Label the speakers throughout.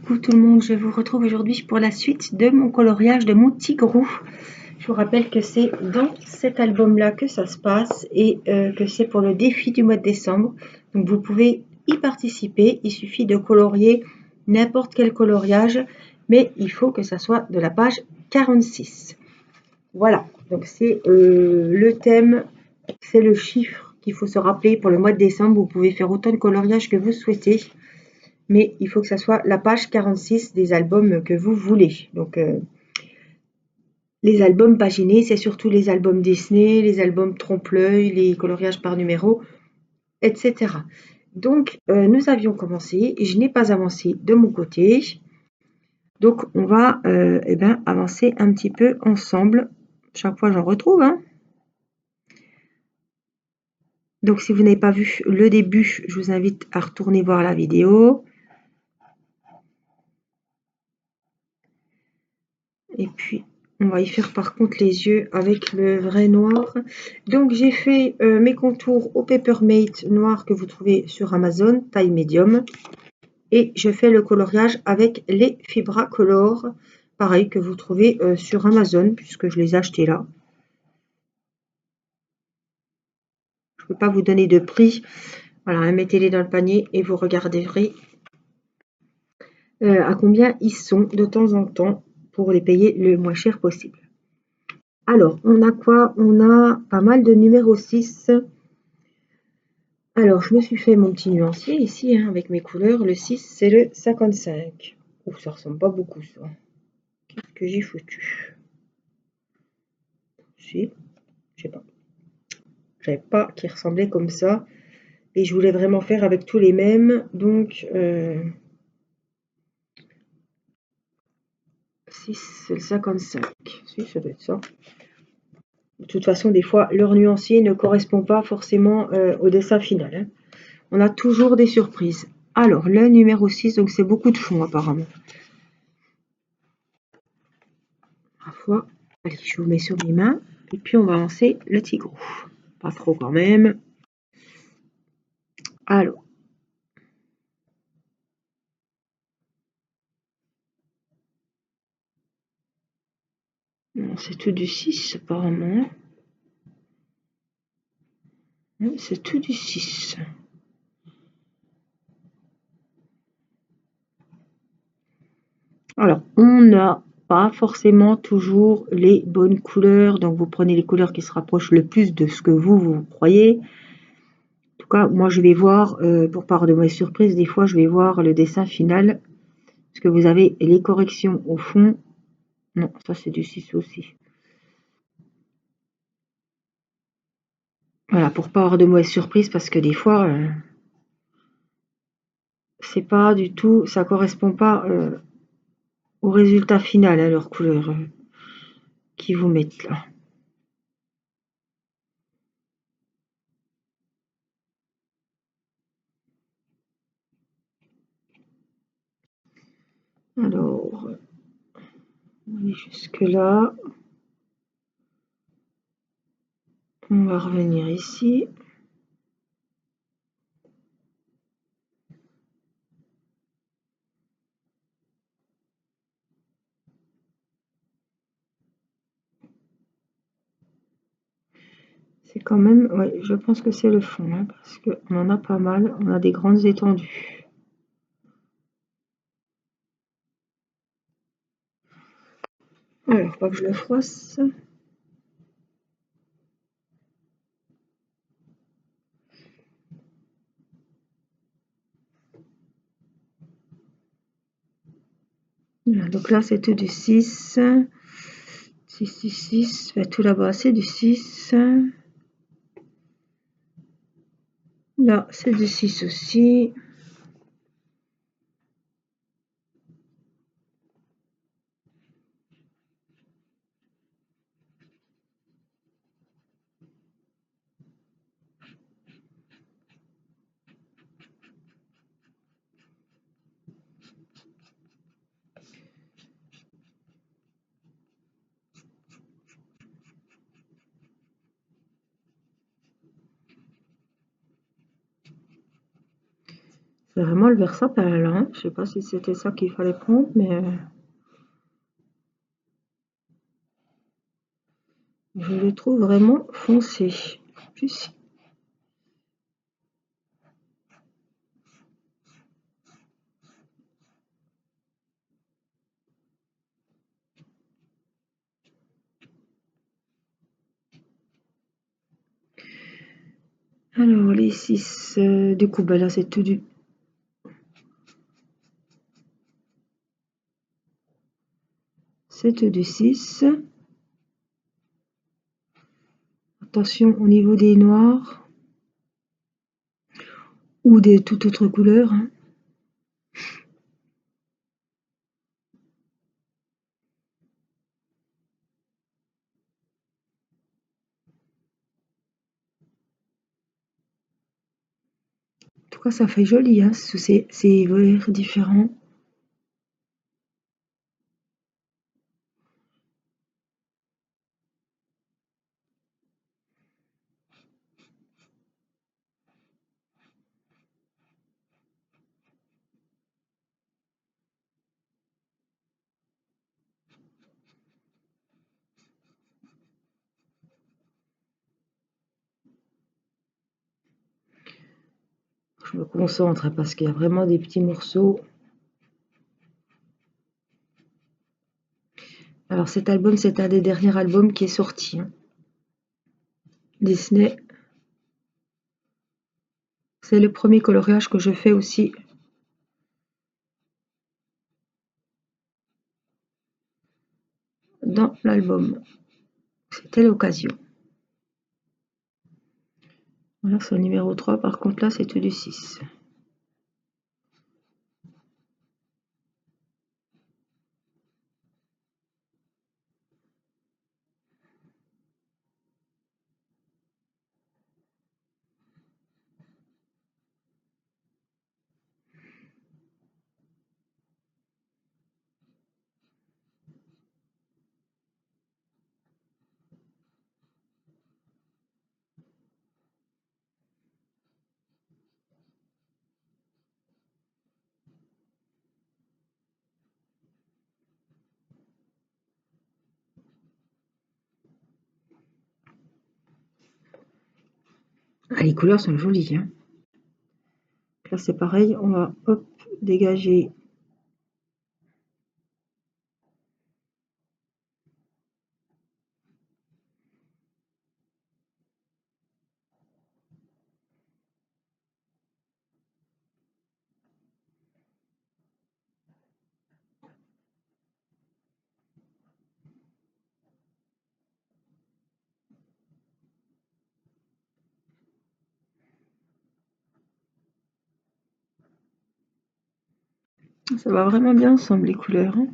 Speaker 1: Coucou tout le monde, je vous retrouve aujourd'hui pour la suite de mon coloriage de mon tigrou. Je vous rappelle que c'est dans cet album-là que ça se passe et que c'est pour le défi du mois de décembre. Donc vous pouvez y participer, il suffit de colorier n'importe quel coloriage, mais il faut que ça soit de la page 46. Voilà, donc c'est le thème, c'est le chiffre qu'il faut se rappeler pour le mois de décembre. Vous pouvez faire autant de coloriage que vous souhaitez. Mais il faut que ça soit la page 46 des albums que vous voulez. Donc, les albums paginés, c'est surtout les albums Disney, les albums trompe-l'œil, les coloriages par numéro, etc. Donc, nous avions commencé et je n'ai pas avancé de mon côté. Donc, on va avancer un petit peu ensemble. Chaque fois, j'en retrouve. Donc, si vous n'avez pas vu le début, je vous invite à retourner voir la vidéo. Et puis, on va y faire par contre les yeux avec le vrai noir. Donc, j'ai fait mes contours au Papermate noir que vous trouvez sur Amazon, taille médium. Et je fais le coloriage avec les Fibra Color, pareil, que vous trouvez sur Amazon, puisque je les ai achetés là. Je ne peux pas vous donner de prix. Voilà, mettez-les dans le panier et vous regarderez à combien ils sont de temps en temps pour les payer le moins cher possible. Alors, on a quoi? On a pas mal de numéro 6. Alors, je me suis fait mon petit nuancier ici, avec mes couleurs. Le 6, c'est le 55. Ouf, ça ressemble pas beaucoup, ça. Qu'est-ce que j'ai foutu? Si, je sais pas. Je savais pas qu'il ressemblait comme ça. Et je voulais vraiment faire avec tous les mêmes. Donc, 6, c'est le 55. Si, ça doit être ça. De toute façon, des fois, leur nuancier ne correspond pas forcément au dessin final. On a toujours des surprises. Alors, le numéro 6, donc c'est beaucoup de fond apparemment. Parfois, allez, je vous mets sur mes mains. Et puis, on va lancer le tigrou. Pas trop quand même. Alors. C'est tout du 6 apparemment. C'est tout du 6. Alors, on n'a pas forcément toujours les bonnes couleurs. Donc, vous prenez les couleurs qui se rapprochent le plus de ce que vous croyez. En tout cas, moi, je vais voir, pour part de mes surprises, des fois, je vais voir le dessin final. Parce que vous avez les corrections au fond. Non, ça, c'est du 6 aussi. Voilà, pour pas avoir de mauvaises surprises, parce que des fois, c'est pas du tout, ça correspond pas au résultat final, leurs couleurs qu'ils vous mettent là. Alors, on est jusque là. On va revenir ici. C'est quand même, ouais, je pense que c'est le fond, parce qu'on en a pas mal, on a des grandes étendues. Alors, pas que je le froisse. Voilà, donc là, c'est tout du 6. 6, 6, 6. Tout là-bas, c'est du 6. Là, c'est du 6 aussi. C'est vraiment le vert sapin là, hein. Je sais pas si c'était ça qu'il fallait prendre, mais je le trouve vraiment foncé. En plus, alors les 6, du coup, ben là c'est tout du... C'est tout du 6. Attention au niveau des noirs ou des toute autre couleur, hein. En tout cas, ça fait joli, hein, sous ces verts différents. Je me concentre parce qu'il y a vraiment des petits morceaux. Alors cet album, c'est un des derniers albums qui est sorti, hein. Disney. C'est le premier coloriage que je fais aussi dans l'album. C'était l'occasion. Voilà, c'est le numéro 3. Par contre, là, c'est tout du 6. Ah, les couleurs sont jolies, hein. Là, c'est pareil. On va, hop, dégager. Ça va vraiment bien ensemble, les couleurs, hein.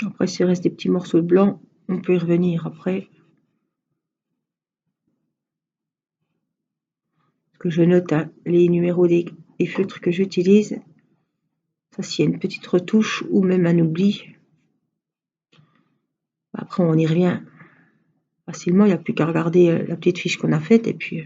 Speaker 1: Après, s'il reste des petits morceaux de blanc, on peut y revenir après. Parce que je note, hein, les numéros des feutres que j'utilise. Ça, s'il y a une petite retouche ou même un oubli, après on y revient facilement. Il n'y a plus qu'à regarder la petite fiche qu'on a faite et puis...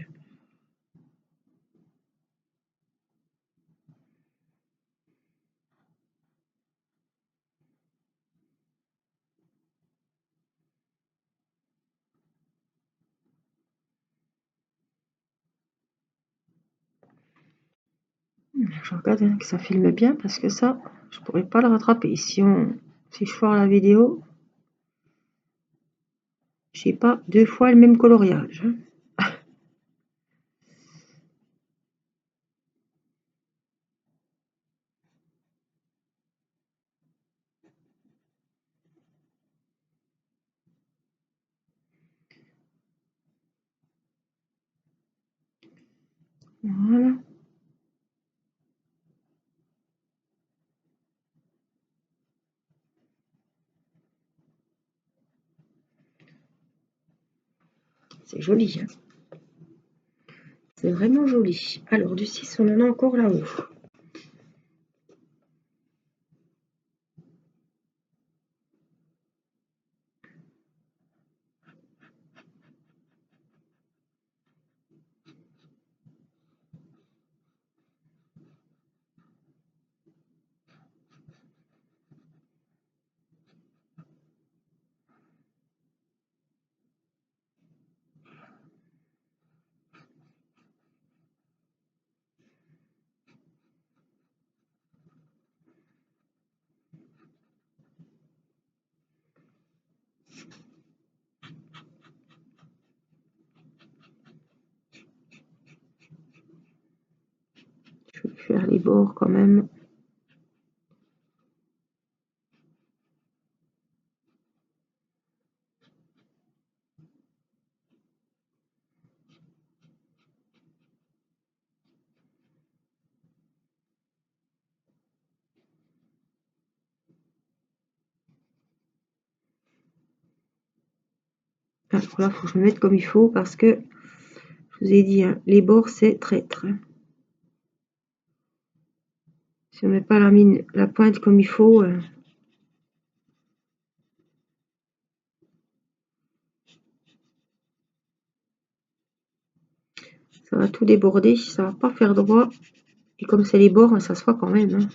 Speaker 1: Je regarde, hein, que ça filme bien parce que ça, je pourrais pas le rattraper. Si je foire la vidéo, j'ai pas 2 fois le même coloriage, hein. Voilà. C'est joli, hein. C'est vraiment joli. Alors du 6, on en a encore là-haut. faire les bords quand même. Alors là, il faut que je me mette comme il faut parce que je vous ai dit, hein, les bords c'est traître. Si on met pas la pointe comme il faut, ça va tout déborder, ça va pas faire droit. Et comme c'est les bords, ça se voit quand même. Hein.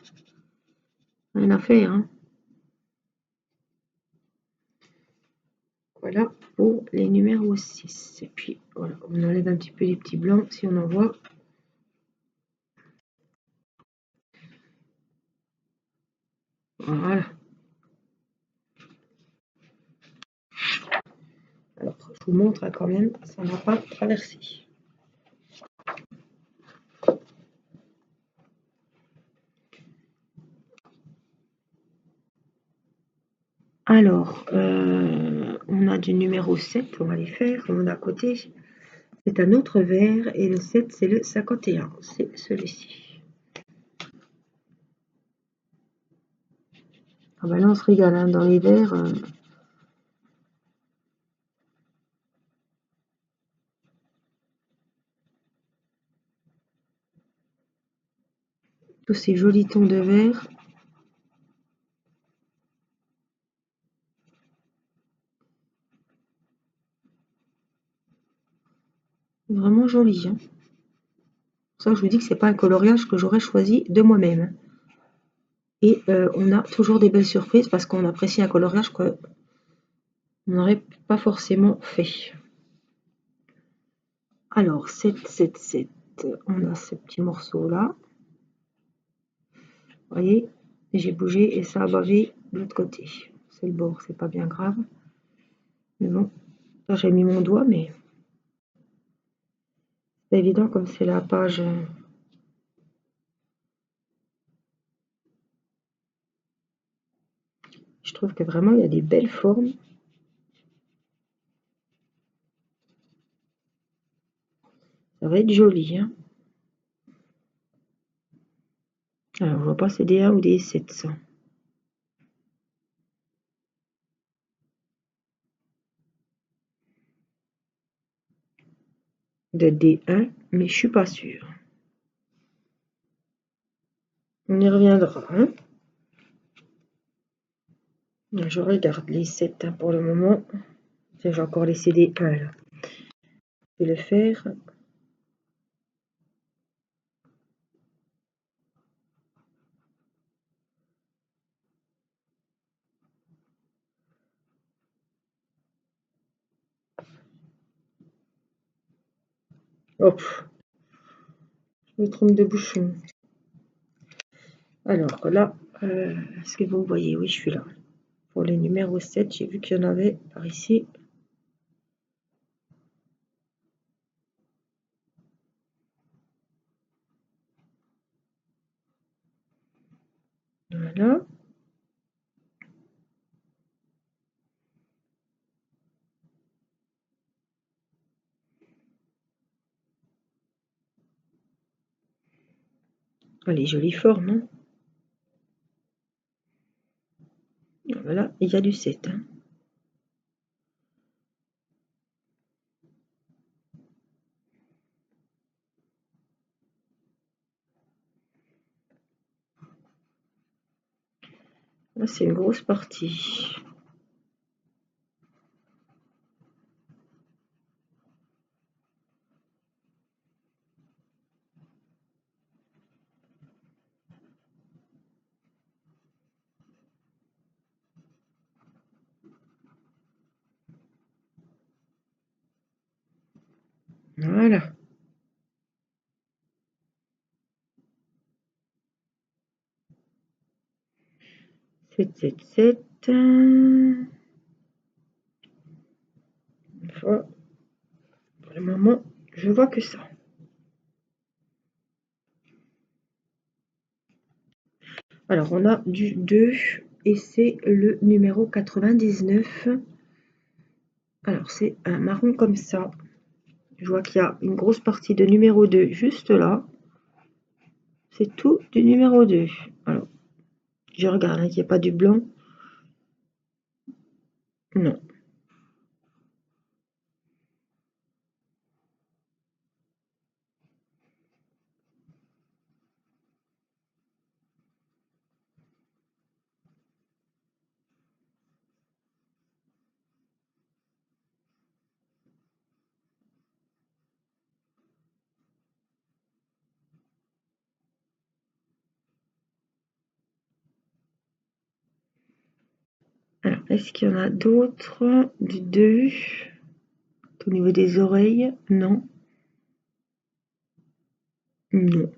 Speaker 1: Rien à faire. Hein. Voilà pour les numéros 6. Et puis voilà, on enlève un petit peu les petits blancs si on en voit. Voilà. Alors, je vous montre hein, quand même, ça n'a pas traversé. Alors, on a du numéro 7, on va les faire. On a à côté, c'est un autre vert et le 7, c'est le 51. C'est celui-ci. Ah ben là, on se régale hein, dans les verts. Tous ces jolis tons de vert. Vraiment joli. Hein. Ça, je vous dis que c'est pas un coloriage que j'aurais choisi de moi-même. Et on a toujours des belles surprises parce qu'on apprécie un coloriage qu'on n'aurait pas forcément fait. Alors, 7, 7, 7, on a ce petit morceau-là. Vous voyez, j'ai bougé et ça a bavé de l'autre côté. C'est le bord, c'est pas bien grave. Mais bon, là j'ai mis mon doigt, mais c'est évident comme c'est la page. Je trouve que vraiment il y a des belles formes. Ça va être joli. Hein. Alors, je vois pas c'est des 1 ou des 700. De D1, mais je suis pas sûre. On y reviendra. Hein. Je regarde les 7 hein, pour le moment. J'ai encore laissé des 1 là. Je vais le faire. Hop, je me trompe de bouchon. Alors là, est-ce que vous me voyez? Oui, je suis là. Pour les numéros 7, j'ai vu qu'il y en avait par ici. Voilà. Elle est jolie forme. Hein. Voilà, il y a du 7. Hein. Là, c'est une grosse partie. Voilà. 7, 7, 7. Une fois, pour le moment, je vois que ça. Alors, on a du 2 et c'est le numéro 99. Alors, c'est un marron comme ça. Je vois qu'il y a une grosse partie de numéro 2 juste là. C'est tout du numéro 2. Alors, je regarde qu'il n'y a pas du blanc. Non. Alors, est-ce qu'il y en a d'autres? Du 2. Au niveau des oreilles? Non. Non.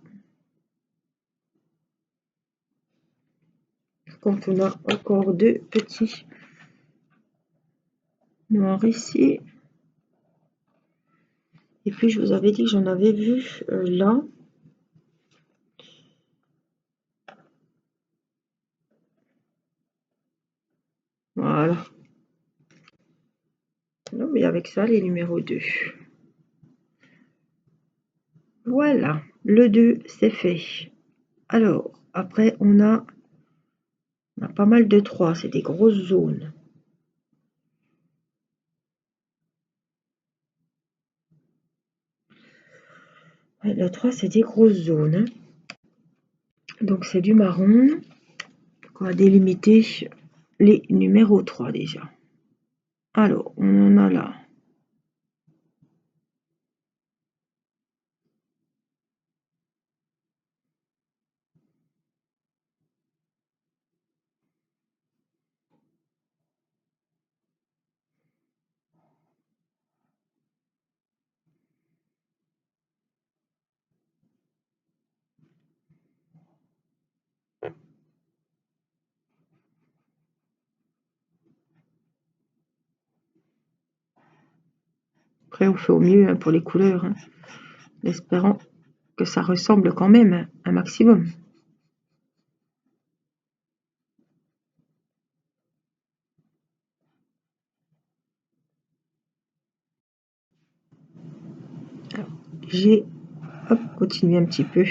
Speaker 1: Par contre, on a encore deux petits noirs ici. Et puis, je vous avais dit que j'en avais vu là. Voilà. Non, mais avec ça, les numéros 2. Voilà, le 2, c'est fait. Alors, après, on a pas mal de 3, c'est des grosses zones. Ouais, le 3, c'est des grosses zones. Hein. Donc, c'est du marron. On va délimiter les numéros 3 déjà. Alors, on en a là. Après, on fait au mieux hein, pour les couleurs, hein, en espérant que ça ressemble quand même un maximum. J'ai continué un petit peu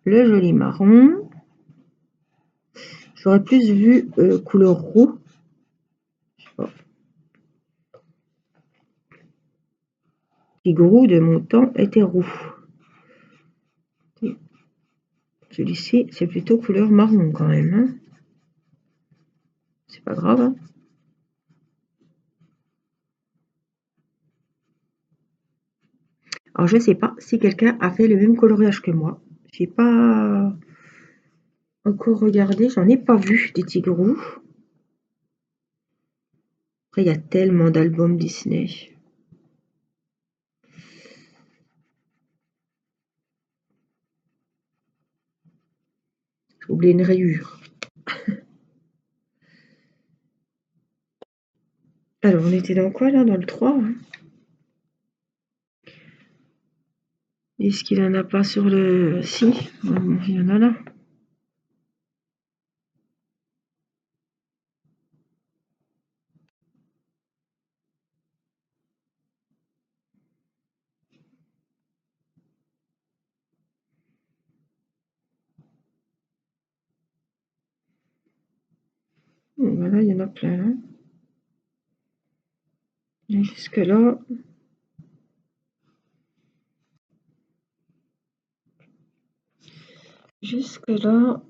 Speaker 1: le joli marron. J'aurais plus vu couleur roux. Tigrou de mon temps était roux. Celui-ci, c'est plutôt couleur marron quand même. Hein. C'est pas grave. Hein. Alors, je sais pas si quelqu'un a fait le même coloriage que moi. J'ai pas encore regardé, j'en ai pas vu des tigrous. Après, il y a tellement d'albums Disney. J'ai oublié une rayure. Alors, on était dans quoi là? Dans le 3 hein. Est-ce qu'il en a pas sur le... Si, il y en a là. Voilà, il y en a plein. Hein. Et jusque là... Jusque là...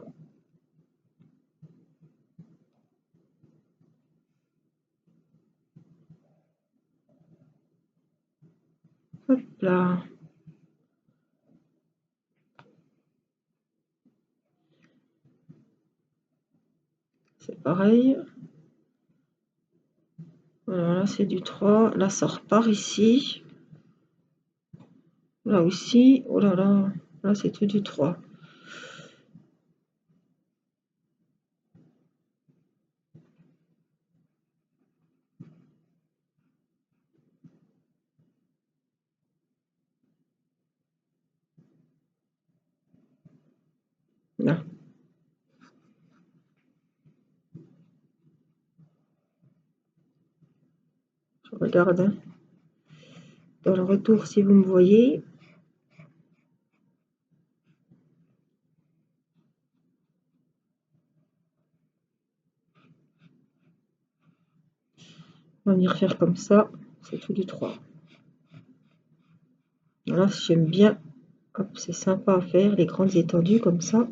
Speaker 1: Hop là. C'est pareil. Voilà, là c'est du 3. Là ça repart ici. Là aussi. Oh là là. Là c'est tout du 3. regarde, hein. Dans le retour, si vous me voyez. On va venir faire comme ça, c'est tout du 3. Voilà, j'aime bien. Hop, c'est sympa à faire, les grandes étendues comme ça.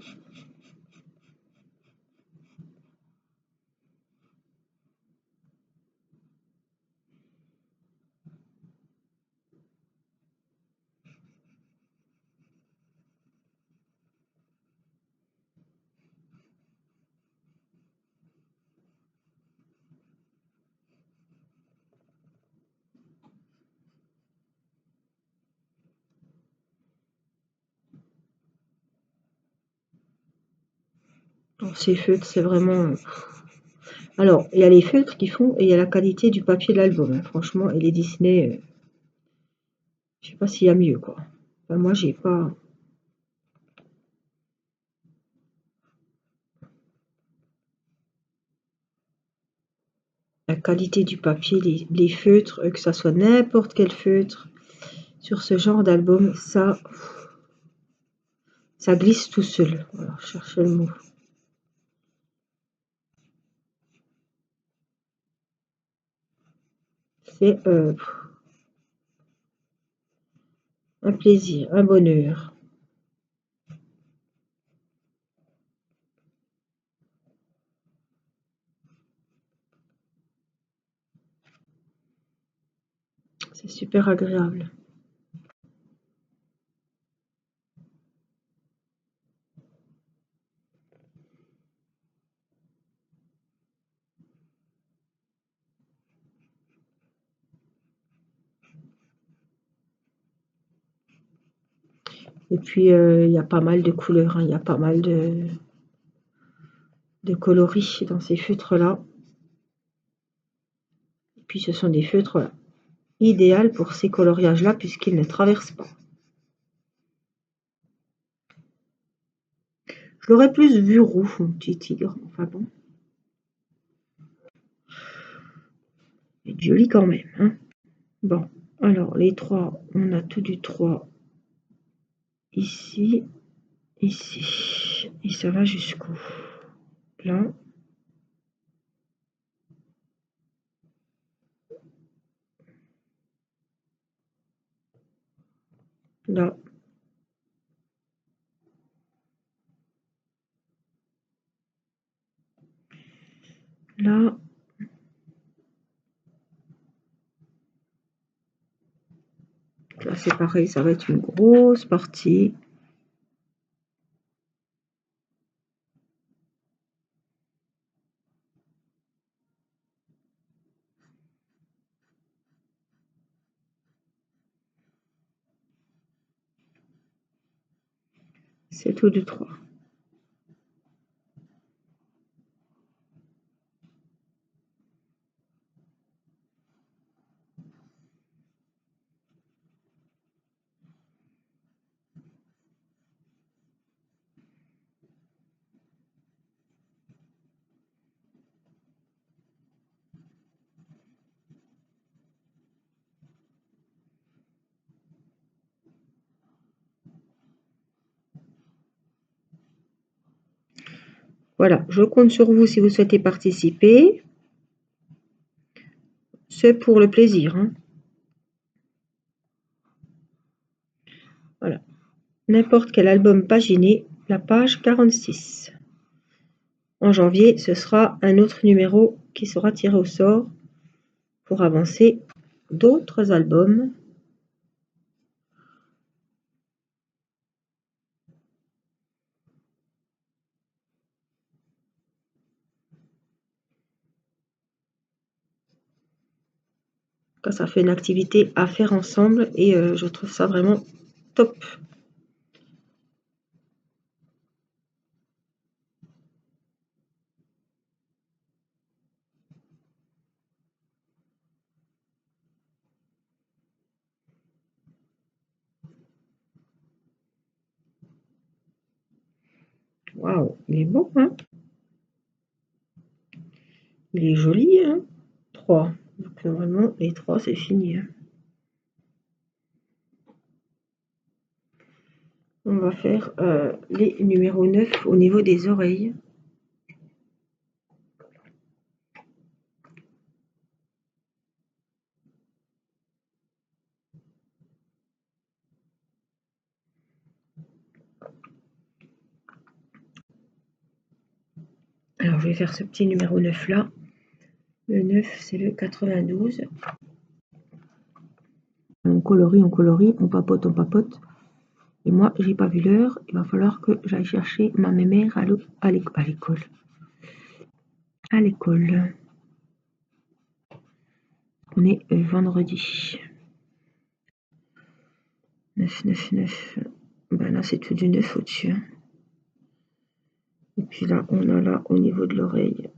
Speaker 1: Alors, ces feutres, c'est vraiment... Alors, il y a les feutres qui font et il y a la qualité du papier de l'album, hein. Franchement, et les Disney, je sais pas s'il y a mieux, quoi. Enfin, moi, j'ai pas... La qualité du papier, les feutres, que ça soit n'importe quel feutre, sur ce genre d'album, ça glisse tout seul. Voilà, je cherchais le mot. C'est un plaisir, un bonheur. C'est super agréable. Et puis, il y a pas mal de couleurs, hein. Il y a pas mal de coloris dans ces feutres-là. Et puis, ce sont des feutres idéaux pour ces coloriages-là, puisqu'ils ne traversent pas. Je l'aurais plus vu roux, mon petit tigre. Enfin bon. Il est joli quand même, hein. Bon, alors, les 3, on a tout du 3 ici, ici. Et ça va jusqu'où? Là. Là. Là. Là, c'est pareil, ça va être une grosse partie. C'est tout du 3. Voilà, je compte sur vous si vous souhaitez participer. C'est pour le plaisir, hein. Voilà. N'importe quel album paginé, la page 46. En janvier, ce sera un autre numéro qui sera tiré au sort pour avancer d'autres albums. Ça fait une activité à faire ensemble et je trouve ça vraiment top. Waouh, il est beau, hein? Il est joli, hein? 3. Donc normalement, les 3, c'est fini. Hein. On va faire les numéros 9 au niveau des oreilles. Alors, je vais faire ce petit numéro 9 là. Le 9, c'est le 92. On colorie, on papote, on papote. Et moi, j'ai pas vu l'heure. Il va falloir que j'aille chercher ma mémère à l'école. À l'école. On est vendredi. 9, 9, 9. Ben là, c'est tout du 9 au-dessus. Hein. Et puis là, on a là, au niveau de l'oreille.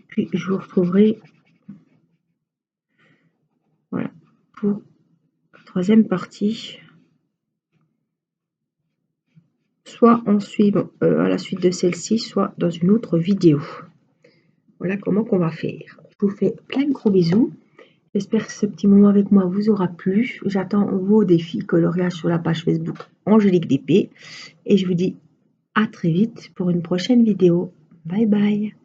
Speaker 1: Puis, je vous retrouverai, voilà, pour la troisième partie. Soit en suivant à la suite de celle-ci, soit dans une autre vidéo. Voilà comment qu'on va faire. Je vous fais plein de gros bisous. J'espère que ce petit moment avec moi vous aura plu. J'attends vos défis coloriage sur la page Facebook Angélique DP. Et je vous dis à très vite pour une prochaine vidéo. Bye bye.